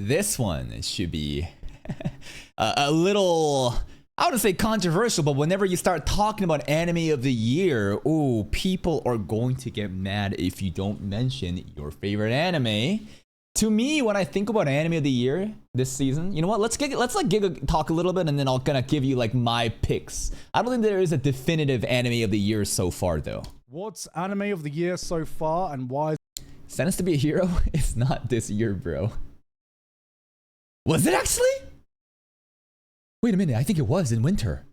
this one should be a little, I wouldn't say controversial, but whenever you start talking about anime of the year, ooh, people are going to get mad if you don't mention your favorite anime. To me, when I think about anime of the year this season, you know what? Let's let Gigguk talk a little bit, and then I'll kind of give you like my picks. I don't think there is a definitive anime of the year so far, though. What's anime of the year so far, and why? Sentence to be a hero? It's not this year, bro. Was it actually? Wait a minute, I think it was in winter.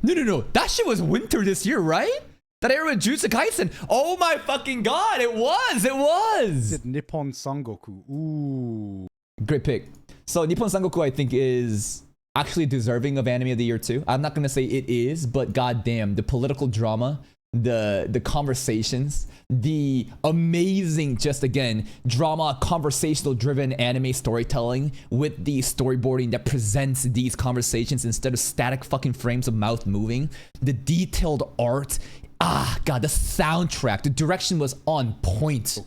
No. That shit was winter this year, right? That era with Jujutsu Kaisen. Oh my fucking god, it was! Is it Nippon Sangoku? Ooh. Great pick. So Nippon Sangoku, I think, is actually deserving of anime of the year too. I'm not gonna say it is, but goddamn, the political drama, the conversations, the amazing, just again, drama, conversational driven anime storytelling with the storyboarding that presents these conversations instead of static fucking frames of mouth moving, the detailed art, god, the soundtrack, the direction was on point.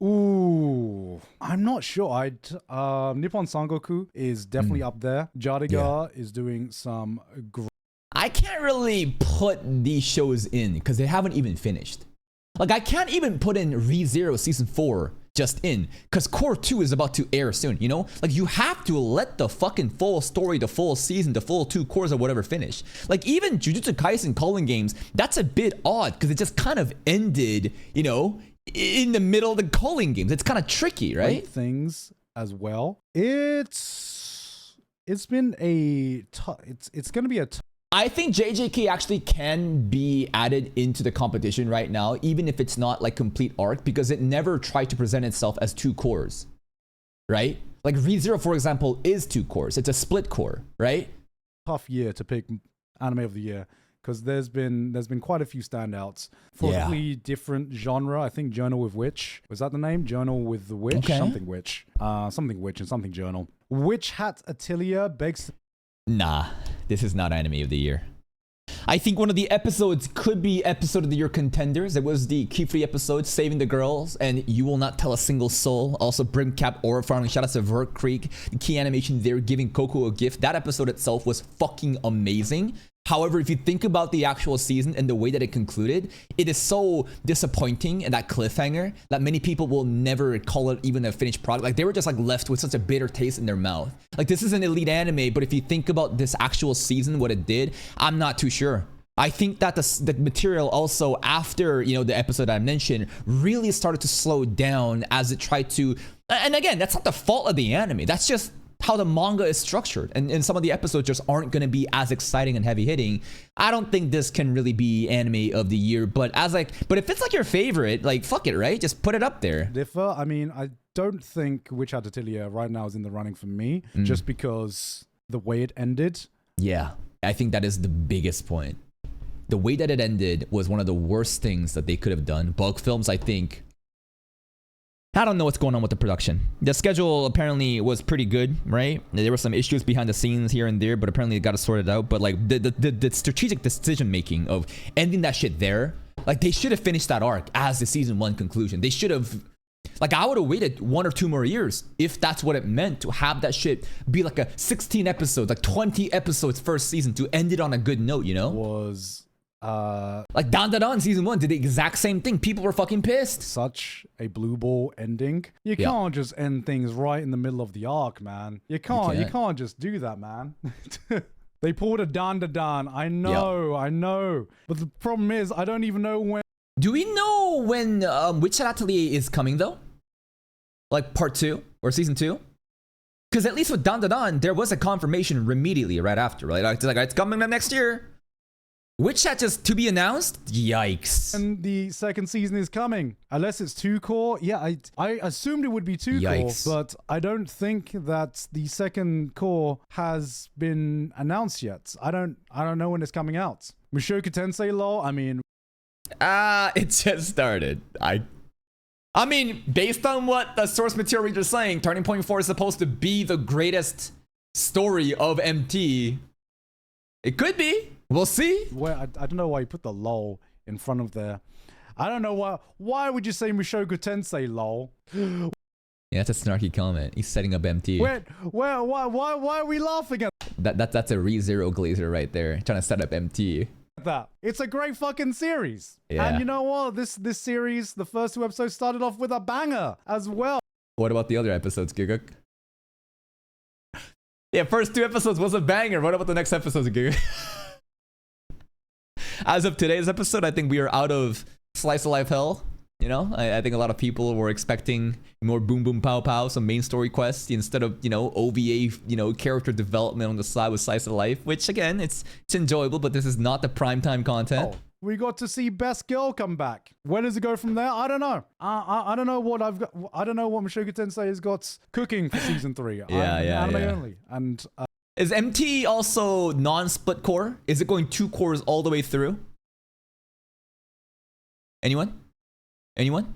Ooh, I'm not sure. Nippon Sangoku is definitely up there. Jadiga is doing some great. I can't really put these shows in because they haven't even finished. Like, I can't even put in ReZero Season 4 just in because Core 2 is about to air soon, you know? Like, you have to let the fucking full story, the full season, the full 2 cores or whatever finish. Like, even Jujutsu Kaisen Calling Games, that's a bit odd because it just kind of ended, you know, in the middle of the Calling Games. It's kind of tricky, right? Great things as well. It's been a it's going to be a I think JJK actually can be added into the competition right now, even if it's not like complete arc, because it never tried to present itself as 2 cores, right? Like ReZero, for example, is 2 cores. It's a split core, right? Tough year to pick anime of the year because there's been quite a few standouts for three different genre. I think Journal with Witch, was that the name? Journal with the Witch, something witch, something witch, and something journal. Witch Hat Atelier begs. Nah, this is not anime of the year. I think one of the episodes could be episode of the year contenders. It was the Q3 episode, Saving the Girls, and You Will Not Tell a Single Soul. Also, Brimcap Aura Farming. Shout out to Vert Creek. The key animation there, giving Coco a gift. That episode itself was fucking amazing. However, if you think about the actual season and the way that it concluded, it is so disappointing and that cliffhanger that many people will never call it even a finished product. Like, they were just like left with such a bitter taste in their mouth. Like, this is an elite anime, but if you think about this actual season, what it did, I'm not too sure. I think that the material also after, you know, the episode I mentioned really started to slow down as it tried to, and again, that's not the fault of the anime. That's just how the manga is structured, and some of the episodes just aren't going to be as exciting and heavy hitting. I don't think this can really be anime of the year, but if it's like your favorite, like, fuck it, right? Just put it up there. Differ. I mean, I don't think Witch Hat Atelier right now is in the running for me, just because the way it ended. Yeah, I think that is the biggest point. The way that it ended was one of the worst things that they could have done. Bulk Films, I think, I don't know what's going on with the production. The schedule apparently was pretty good, right? There were some issues behind the scenes here and there, but apparently it got it sorted out. But like the strategic decision making of ending that shit there, like they should have finished that arc as the season 1 conclusion. They should have, like, I would have waited 1 or 2 more years if that's what it meant to have that shit be like a 16 episodes, like 20 episodes first season to end it on a good note, you know? Was like Dan season 1 did the exact same thing. People were fucking pissed. Such a blue ball ending. You can't just end things right in the middle of the arc, man. You can't just do that, man. They pulled a Dan. I know. But the problem is, I don't even know when. Do we know when Witch Hat Atelier is coming though? Like part 2 or season 2? Because at least with Dan, there was a confirmation immediately right after, right? It's like, it's coming next year. Witch Hat just to be announced? Yikes. And the second season is coming. Unless it's 2 core. Yeah, I assumed it would be 2 core, but I don't think that the second core has been announced yet. I don't know when it's coming out. Mushoku Tensei lol, I mean, it just started. I mean, based on what the source material reader is saying, Turning Point 4 is supposed to be the greatest story of MT. It could be. We'll see. Well, I don't know why you put the lol in front of there. I don't know why. Why would you say Mushoku Tensei, lol? Yeah, that's a snarky comment. He's setting up MT. Why are we laughing at That's a ReZero Glazer right there, trying to set up MT. that? It's a great fucking series. Yeah. And you know what? This series, the first 2 episodes started off with a banger as well. What about the other episodes, Gigguk? Yeah, first 2 episodes was a banger. What about the next episodes, Gigguk? As of today's episode, I think we are out of slice of life hell. You know, I think a lot of people were expecting more boom boom pow pow, some main story quests instead of, you know, OVA, you know, character development on the side with slice of life, which again, it's enjoyable, but this is not the primetime content. Oh, we got to see Best Girl come back. Where does it go from there? I don't know. I don't know what I've got. I don't know what Mushoku Tensei has got cooking for season 3. Yeah. Anime only. And is MT also non-split core? Is it going 2 cores all the way through? Anyone? Anyone?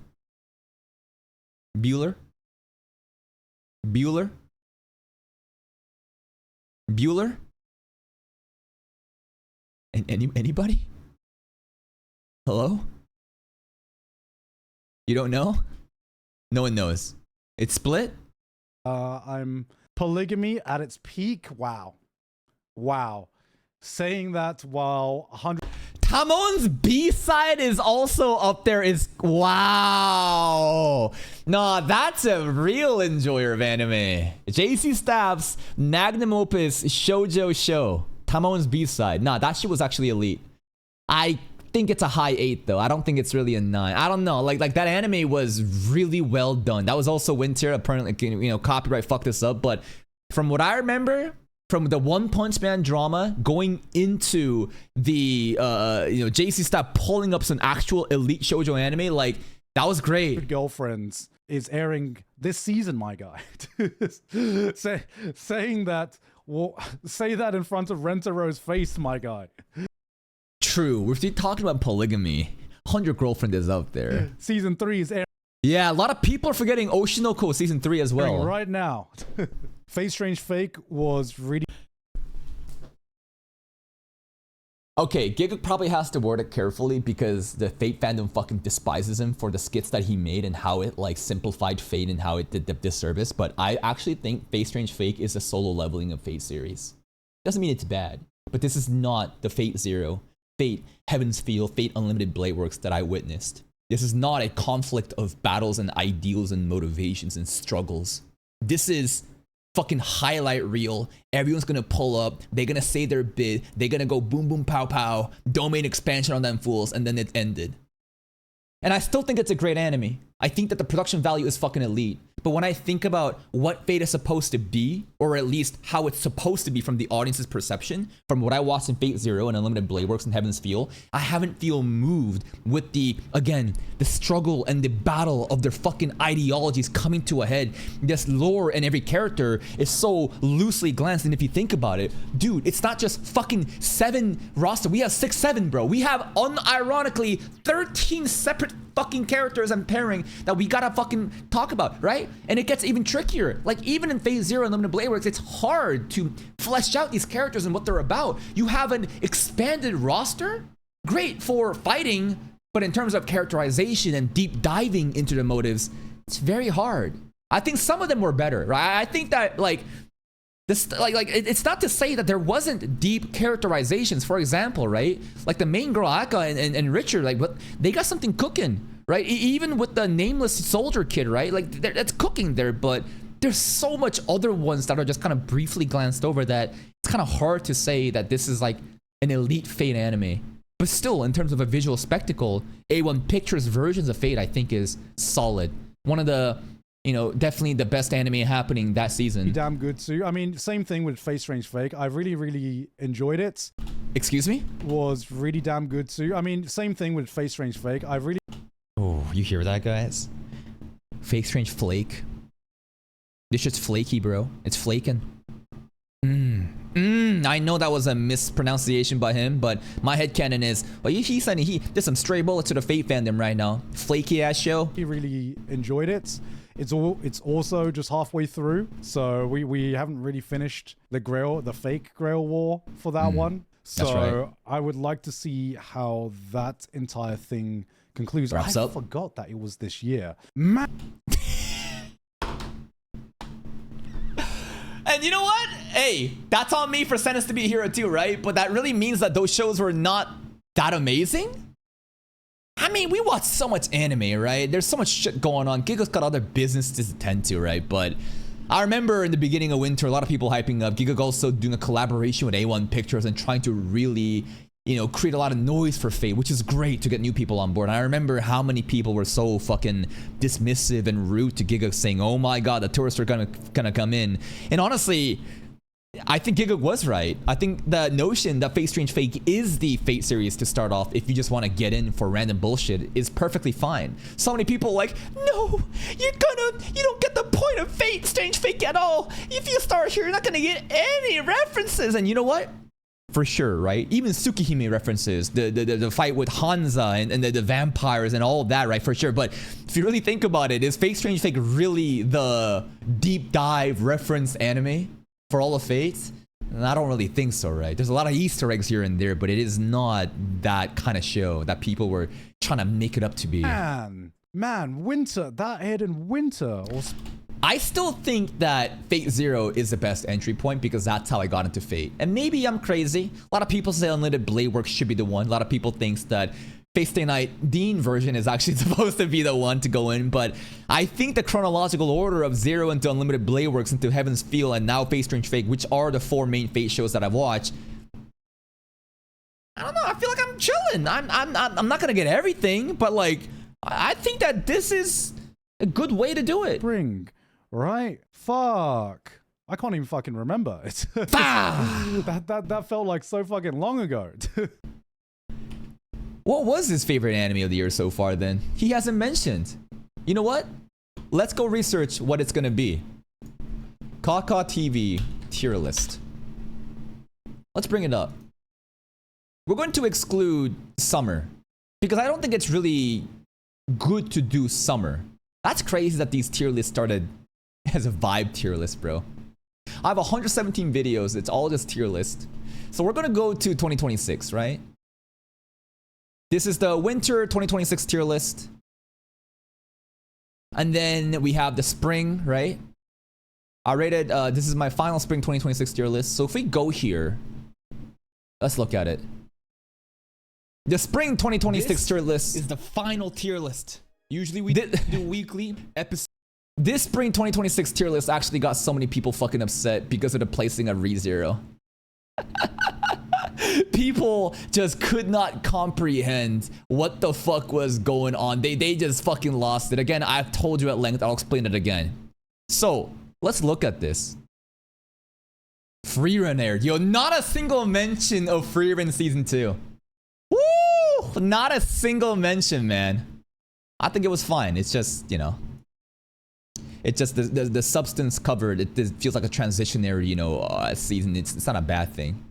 Bueller? Bueller? Bueller? And anybody? Hello? You don't know? No one knows. It's split? I'm polygamy at its peak. Wow. Saying that while 100. Tamon's B-side is also up there. Is wow. Nah, that's a real enjoyer of anime. JC Staff's magnum opus shoujo show. Tamon's B-side. Nah, that shit was actually elite. I think it's a high 8 though. I don't think it's really a 9. I don't know. Like that anime was really well done. That was also Winter. Apparently, you know, copyright fucked this up. But from what I remember, from the One Punch Man drama going into the you know, JC Staff pulling up some actual elite shoujo anime, like that was great. Girlfriends is airing this season, my guy. Saying that, well, say that in front of Rentaro's face, my guy. True. We're still talking about polygamy. 100 Girlfriend is out there. Season 3 is airing. Yeah, a lot of people are forgetting Oshinoko season 3 as well. Right now. Face Strange Fake was really. Okay, Gigguk probably has to word it carefully because the Fate fandom fucking despises him for the skits that he made and how it like simplified Fate and how it did the disservice. But I actually think Face Strange Fake is a solo leveling of Fate series. Doesn't mean it's bad, but this is not the Fate Zero, Fate Heaven's Feel, Fate Unlimited Blade Works that I witnessed. This is not a conflict of battles and ideals and motivations and struggles. This is fucking highlight reel. Everyone's gonna pull up. They're gonna say their bit. They're gonna go boom, boom, pow, pow. Domain expansion on them fools. And then it ended. And I still think it's a great anime. I think that the production value is fucking elite. But when I think about what Fate is supposed to be, or at least how it's supposed to be from the audience's perception, from what I watched in Fate Zero and Unlimited Blade Works and Heaven's Feel, I haven't feel moved with the struggle and the battle of their fucking ideologies coming to a head. This lore and every character is so loosely glanced, and if you think about it, dude, it's not just fucking 7 roster. We have 6, 7, bro. We have unironically 13 separate fucking characters and pairing that we gotta fucking talk about, right? And it gets even trickier. Like even in Phase Zero and Limited Blade Works, it's hard to flesh out these characters and what they're about. You have an expanded roster, great for fighting, but in terms of characterization and deep diving into the motives, it's very hard. I think some of them were better, right? I think that like this, it's not to say that there wasn't deep characterizations. For example, right? Like the main girl Aka and Richard, like, but they got something cooking, right? Even with the nameless soldier kid, right? Like that's cooking there, but there's so much other ones that are just kind of briefly glanced over that it's kind of hard to say that this is like an elite Fate anime. But still, in terms of a visual spectacle, A1 Pictures versions of Fate, I think, is solid. One of the, you know, definitely the best anime happening that season. Damn good too. I mean, same thing with Face Strange Fake. I really enjoyed it. Excuse me? Was really damn good too. I mean, same thing with Face Strange Fake. Oh, you hear that, guys? Fake Strange Flake. This shit's flaky, bro. It's flaking. I know that was a mispronunciation by him, but my headcanon is, well, he said he did some stray bullets to the Fate fandom right now. Flaky ass show. He really enjoyed it. It's also just halfway through, so we haven't really finished the fake Grail War for that one. So right. I would like to see how that entire thing concludes. I forgot that it was this year. Man. And you know what? Hey, that's on me for Sentence to be a Hero too, right? But that really means that those shows were not that amazing? I mean, we watch so much anime, right? There's so much shit going on. Gigguk's got other businesses to tend to, right? But I remember in the beginning of winter, a lot of people hyping up Gigguk also doing a collaboration with A1 Pictures and trying to really, you know, create a lot of noise for Fate, which is great to get new people on board. And I remember how many people were so fucking dismissive and rude to Gigguk, saying, oh my god, the tourists are gonna come in. And honestly, I think Gigguk was right. I think the notion that Fate Strange Fake is the Fate series to start off if you just want to get in for random bullshit is perfectly fine. So many people like, no, you don't get the point of Fate Strange Fake at all. If you start here, you're not gonna get any references. And you know what? For sure, right? Even Tsukihime references, the fight with Hansa and the vampires and all of that, right? For sure. But if you really think about it, is Fate Strange Fake really the deep dive reference anime for all of Fate? And I don't really think so, right? There's a lot of Easter eggs here and there, but it is not that kind of show that people were trying to make it up to be. Man, Winter, that aired in winter. I still think that Fate Zero is the best entry point because that's how I got into Fate. And maybe I'm crazy. A lot of people say Unlimited Blade Works should be the one. A lot of people think that Fate Stay Night Dean version is actually supposed to be the one to go in. But I think the chronological order of Zero into Unlimited Blade Works into Heaven's Feel and now Fate Strange Fake, which are the 4 main Fate shows that I've watched, I don't know. I feel like I'm chilling. I'm not gonna get everything, but like I think that this is a good way to do it. Spring. Right? Fuck. I can't even fucking remember. That felt like so fucking long ago. What was his favorite anime of the year so far then? He hasn't mentioned. You know what? Let's go research what it's gonna be. Kaka TV tier list. Let's bring it up. We're going to exclude summer because I don't think it's really good to do summer. That's crazy that these tier lists started as a vibe tier list, bro. I have 117 videos. It's all just tier list. So we're going to go to 2026, right? This is the winter 2026 tier list. And then we have the spring, right? I rated, this is my final spring 2026 tier list. So if we go here, let's look at it. The spring 2026 tier list is the final tier list. Usually we do weekly episodes. This spring 2026 tier list actually got so many people fucking upset because of the placing of ReZero. People just could not comprehend what the fuck was going on. They just fucking lost it. Again, I've told you at length. I'll explain it again. So, let's look at this. Freerun aired. Yo, not a single mention of Freerun Season 2. Woo! Not a single mention, man. I think it was fine. It's just, you know, it's just the substance covered. It feels like a transitionary, you know, season. It's not a bad thing.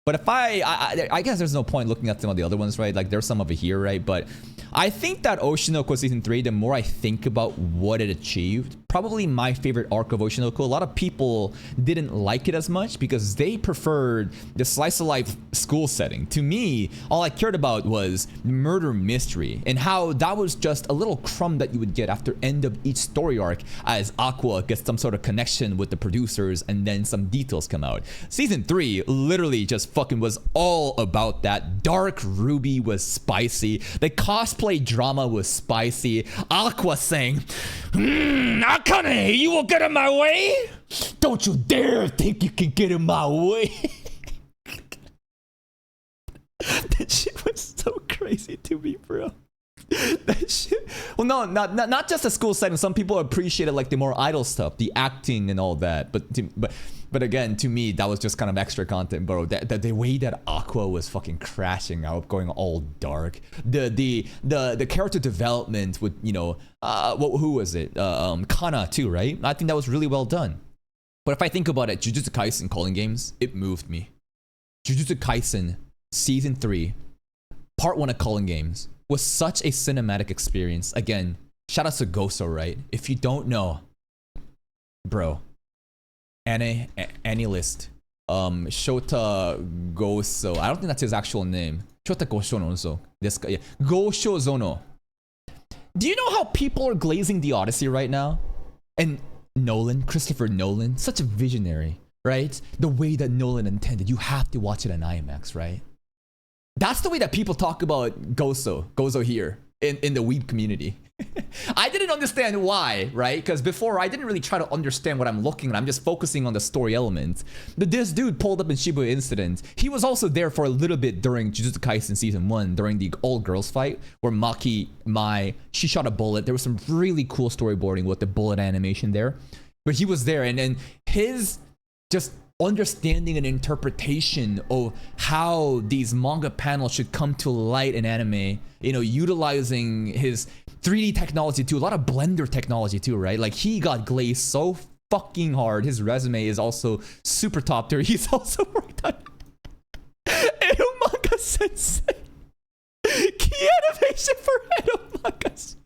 But if I guess there's no point looking at some of the other ones, right? Like there's some over here, right? But I think that Oshinoko Season 3, the more I think about what it achieved, probably my favorite arc of Oshinoko. A lot of people didn't like it as much because they preferred the slice of life school setting. To me, all I cared about was murder mystery and how that was just a little crumb that you would get after end of each story arc as Aqua gets some sort of connection with the producers and then some details come out. Season 3 literally just fucking was all about that. Dark Ruby was spicy. The cosplay drama was spicy. Aqua saying, Akane, you will get in my way? Don't you dare think you can get in my way. That shit was so crazy to me, bro. That shit. Well, no, not just the school setting. Some people appreciated like the more idle stuff, the acting and all that. But again, to me, that was just kind of extra content, bro. The way that Aqua was fucking crashing out, going all dark. The character development with, you know, who was it? Kana too, right? I think that was really well done. But if I think about it, Jujutsu Kaisen calling games, it moved me. Jujutsu Kaisen Season 3, Part 1 of calling games was such a cinematic experience. Again, shout out to Goso, right? If you don't know, bro, Anilist, Shota Goso. I don't think that's his actual name. Shota Gosho no. This guy, yeah. Gosho Zono. Do you know how people are glazing the Odyssey right now? And Christopher Nolan, such a visionary, right? The way that Nolan intended, you have to watch it in IMAX, right? That's the way that people talk about Gozo here in the weeb community. I didn't understand why, right? Because before I didn't really try to understand what I'm looking at. I'm just focusing on the story elements. But this dude pulled up in Shibuya Incident. He was also there for a little bit during Jujutsu Kaisen Season 1, during the all-girls fight, where Maki, she shot a bullet. There was some really cool storyboarding with the bullet animation there. But he was there, and then his just understanding and interpretation of how these manga panels should come to light in anime, you know, utilizing his 3D technology too, a lot of Blender technology too, right? Like, he got glazed so fucking hard. His resume is also super top tier. He's also worked on Edo Manga Sensei. Key animation for Edo Manga Sensei.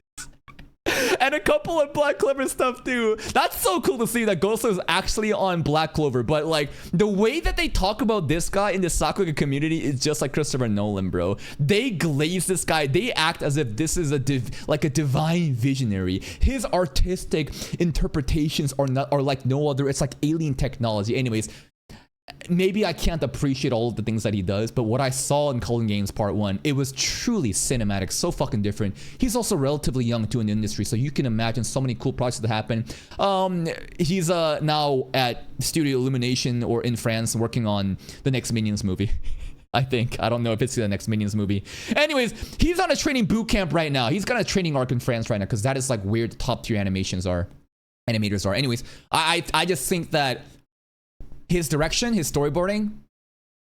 And a couple of Black Clover stuff too. That's so cool to see that Goso is actually on Black Clover. But like, the way that they talk about this guy in the Sakuga community is just like Christopher Nolan, bro. They glaze this guy. They act as if this is a divine visionary. His artistic interpretations are like no other. It's like alien technology. Anyways, maybe I can't appreciate all of the things that he does, but what I saw in Culling Games Part 1, it was truly cinematic, so fucking different. He's also relatively young too in the industry, so you can imagine so many cool projects that happen. He's now at Studio Illumination or in France working on the next Minions movie. I think. I don't know if it's the next Minions movie. Anyways, he's on a training boot camp right now. He's got a training arc in France right now, because that is like where the top tier animators are. Anyways, I just think that his direction, his storyboarding,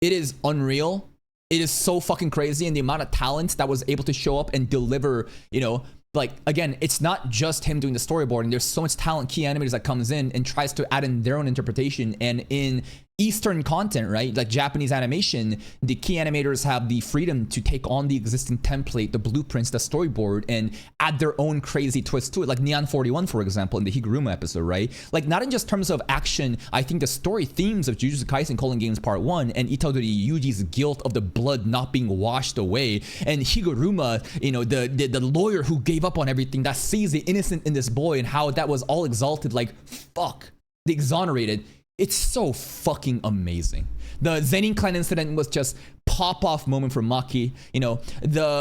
it is unreal. It is so fucking crazy, and the amount of talent that was able to show up and deliver, you know, like, again, it's not just him doing the storyboarding. There's so much talent, key animators that comes in and tries to add in their own interpretation. And in Eastern content, right, like Japanese animation, the key animators have the freedom to take on the existing template, the blueprints, the storyboard, and add their own crazy twist to it. Like Neon 41, for example, in the Higuruma episode, right? Like, not in just terms of action, I think the story themes of Jujutsu Kaisen Culling Games Part 1 and Itadori Yuji's guilt of the blood not being washed away, and Higuruma, you know, the lawyer who gave up on everything, that sees the innocent in this boy and how that was all exalted, like, fuck, the exonerated. It's so fucking amazing. The Zenin Clan incident was just pop-off moment for Maki. You know,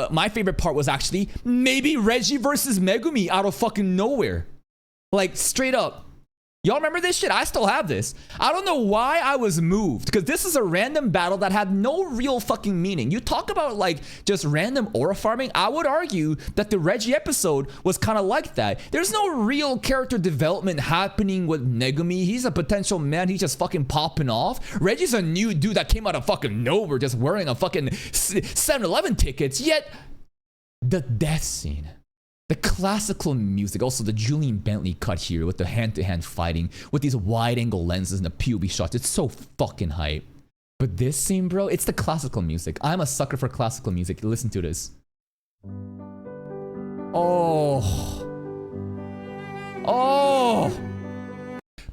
my favorite part was actually maybe Reggie versus Megumi out of fucking nowhere. Like, straight up. Y'all remember this shit? I still have this. I don't know why I was moved, because this is a random battle that had no real fucking meaning. You talk about like just random aura farming. I would argue that the Reggie episode was kind of like that. There's no real character development happening with Megumi. He's a potential man. He's just fucking popping off. Reggie's a new dude that came out of fucking nowhere, just wearing a fucking 7-Eleven tickets. Yet the death scene, the classical music, also the Julian Bentley cut here with the hand-to-hand fighting, with these wide-angle lenses and the POV shots, it's so fucking hype. But this scene, bro, it's the classical music. I'm a sucker for classical music. Listen to this. Oh.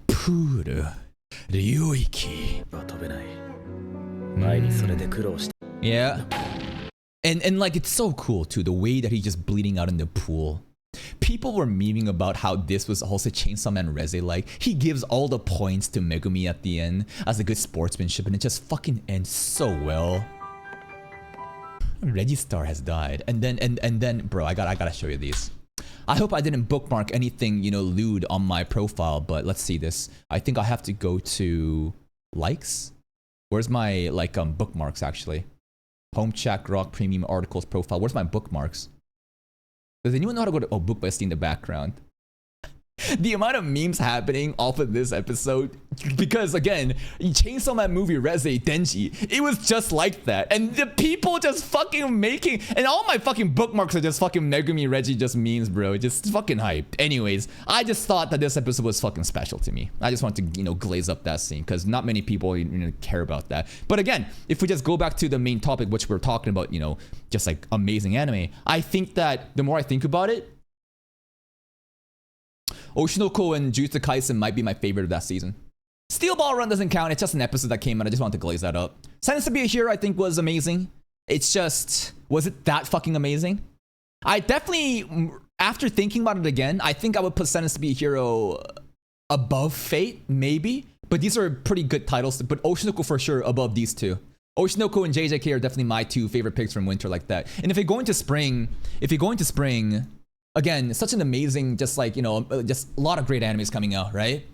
Puru Ryuiki. Yeah. And like, it's so cool too, the way that he's just bleeding out in the pool. People were memeing about how this was also Chainsaw Man Reze, like he gives all the points to Megumi at the end as a good sportsmanship, and it just fucking ends so well. Registar has died. And then bro, I gotta show you these. I hope I didn't bookmark anything, you know, lewd on my profile, but let's see this. I think I have to go to likes. Where's my like bookmarks actually? Home chat, Grok, premium articles, profile. Where's my bookmarks? Does anyone know how to go to book by seeing the background? The amount of memes happening off of this episode, because again, Chainsaw Man movie Reze Denji, it was just like that, and the people just fucking making, and all my fucking bookmarks are just fucking Megumi Reggie just memes, bro. Just fucking hype. Anyways, I just thought that this episode was fucking special to me. I just want to, you know, glaze up that scene, because not many people, you know, care about that. But again, if we just go back to the main topic, which we're talking about, you know, just like amazing anime, I think that the more I think about it, Oshinoko and Jujutsu Kaisen might be my favorite of that season. Steel Ball Run doesn't count. It's just an episode that came out. I just wanted to glaze that up. Sentence to Be a Hero, I think, was amazing. It's just, was it that fucking amazing? I definitely after thinking about it again, I think I would put Sentence to be a Hero above Fate, maybe. But these are pretty good titles. But Oshinoko for sure above these two. Oshinoko and JJK are definitely my two favorite picks from winter like that. And if you're going to spring, again, such an amazing, just like, you know, just a lot of great animes coming out, right?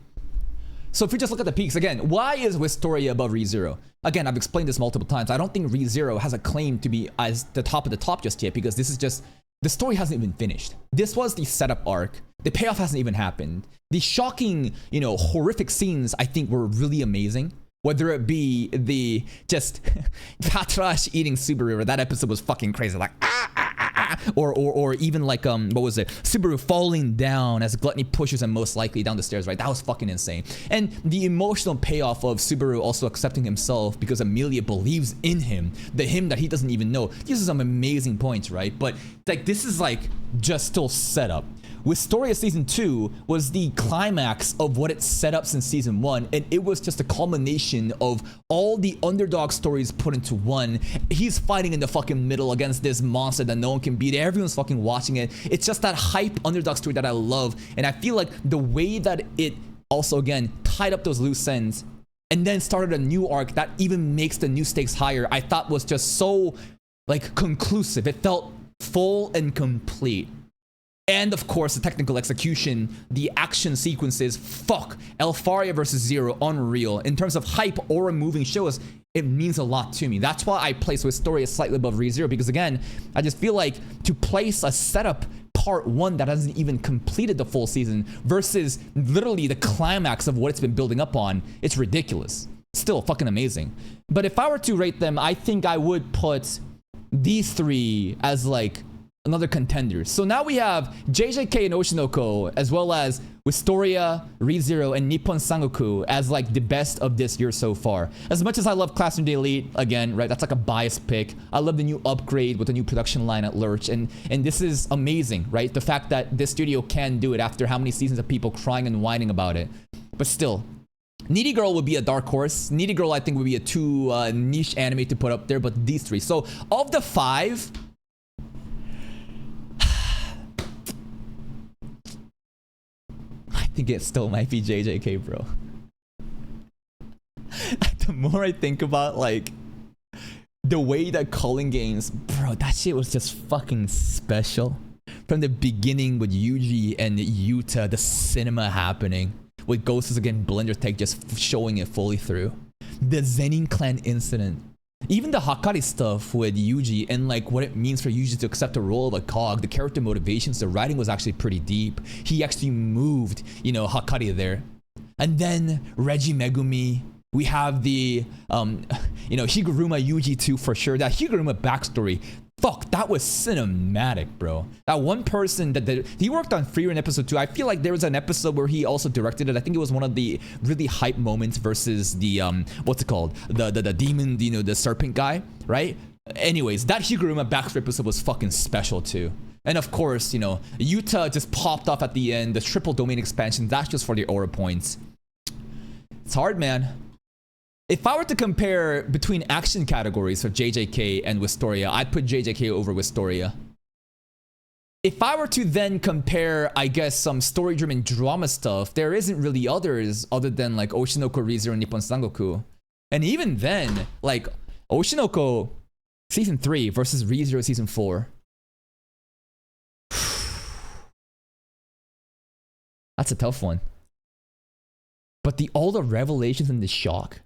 So if we just look at the peaks, again, why is Wistoria above ReZero? Again, I've explained this multiple times. I don't think ReZero has a claim to be as the top of the top just yet, because this is just, the story hasn't even finished. This was the setup arc. The payoff hasn't even happened. The shocking, you know, horrific scenes, I think, were really amazing. Whether it be the just Patrash eating Subaru, that episode was fucking crazy, like or even like what was it, Subaru falling down as Gluttony pushes him most likely down the stairs, right? That was fucking insane. And the emotional payoff of Subaru also accepting himself because Amelia believes in him, the him that he doesn't even know. These are some amazing points, right? But like, this is like just still setup. Wistoria Season 2 was the climax of what it set up since Season 1, and it was just a culmination of all the underdog stories put into one. He's fighting in the fucking middle against this monster that no one can beat. Everyone's fucking watching it. It's just that hype underdog story that I love, and I feel like the way that it also, again, tied up those loose ends and then started a new arc that even makes the new stakes higher, I thought was just so, like, conclusive. It felt full and complete. And of course, the technical execution, the action sequences, fuck, Elfaria versus Zero, unreal. In terms of hype or moving shows, it means a lot to me. That's why I place Wistoria slightly above ReZero, because again, I just feel like to place a setup part 1 that hasn't even completed the full season versus literally the climax of what it's been building up on, it's ridiculous. Still fucking amazing. But if I were to rate them, I think I would put these three as like another contender. So now we have JJK and Oshinoko, as well as Wistoria, ReZero, and Nippon Sangoku as like the best of this year so far. As much as I love Classroom Day Elite, again, right, that's like a biased pick. I love the new upgrade with the new production line at Lurch, and this is amazing, right? The fact that this studio can do it after how many seasons of people crying and whining about it. But still, Needy Girl would be a dark horse. Needy Girl, I think, would be a too niche anime to put up there, but these three. So of the 5, I think it still might be JJK, bro. The more I think about like the way that Calling Games, bro, that shit was just fucking special. From the beginning with Yuji and Yuta, the cinema happening, with Ghosts Again Blender Tech just showing it fully through. The Zenin Clan incident. Even the Hakari stuff with Yuji and like what it means for Yuji to accept the role of a cog, the character motivations, the writing was actually pretty deep. He actually moved, you know, Hakari there. And then Reggie Megumi. We have the, you know, Higuruma Yuji too for sure. That Higuruma backstory, fuck, that was cinematic, bro. That one person that he worked on Free Run episode 2. I feel like there was an episode where he also directed it. I think it was one of the really hype moments versus the what's it called? The demon, you know, the serpent guy, right? Anyways, that Higuruma backstory episode was fucking special too. And of course, you know, Yuta just popped off at the end. The triple domain expansion, that's just for the aura points. It's hard, man. If I were to compare between action categories for JJK and Wistoria, I'd put JJK over Wistoria. If I were to then compare, I guess, some story-driven drama stuff, there isn't really others other than like Oshinoko, ReZero, and Nippon Sangoku. And even then, like Oshinoko Season 3 versus ReZero Season 4. That's a tough one. But all the revelations and the shock.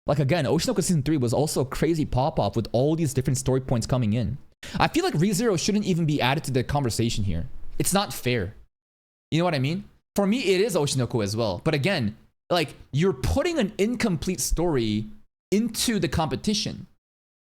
Like again, Oshinoko Season 3 was also a crazy pop-off with all these different story points coming in. I feel like ReZero shouldn't even be added to the conversation here. It's not fair. You know what I mean? For me, it is Oshinoko as well. But again, like, you're putting an incomplete story into the competition.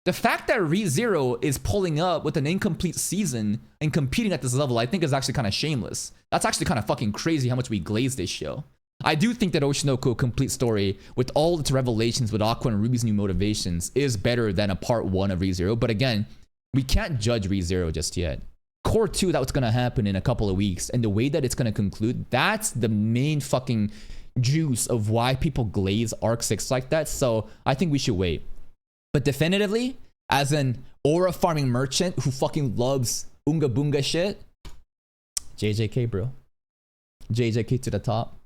The fact that ReZero is pulling up with an incomplete season and competing at this level, I think is actually kind of shameless. That's actually kind of fucking crazy how much we glaze this show. I do think that Oshinoko complete story with all its revelations with Aqua and Ruby's new motivations is better than a part 1 of ReZero. But again, we can't judge ReZero just yet. Core 2, that's going to happen in a couple of weeks. And the way that it's going to conclude, that's the main fucking juice of why people glaze Arc 6 like that. So I think we should wait. But definitively, as an aura farming merchant who fucking loves Unga Bunga shit, JJK, bro. JJK to the top.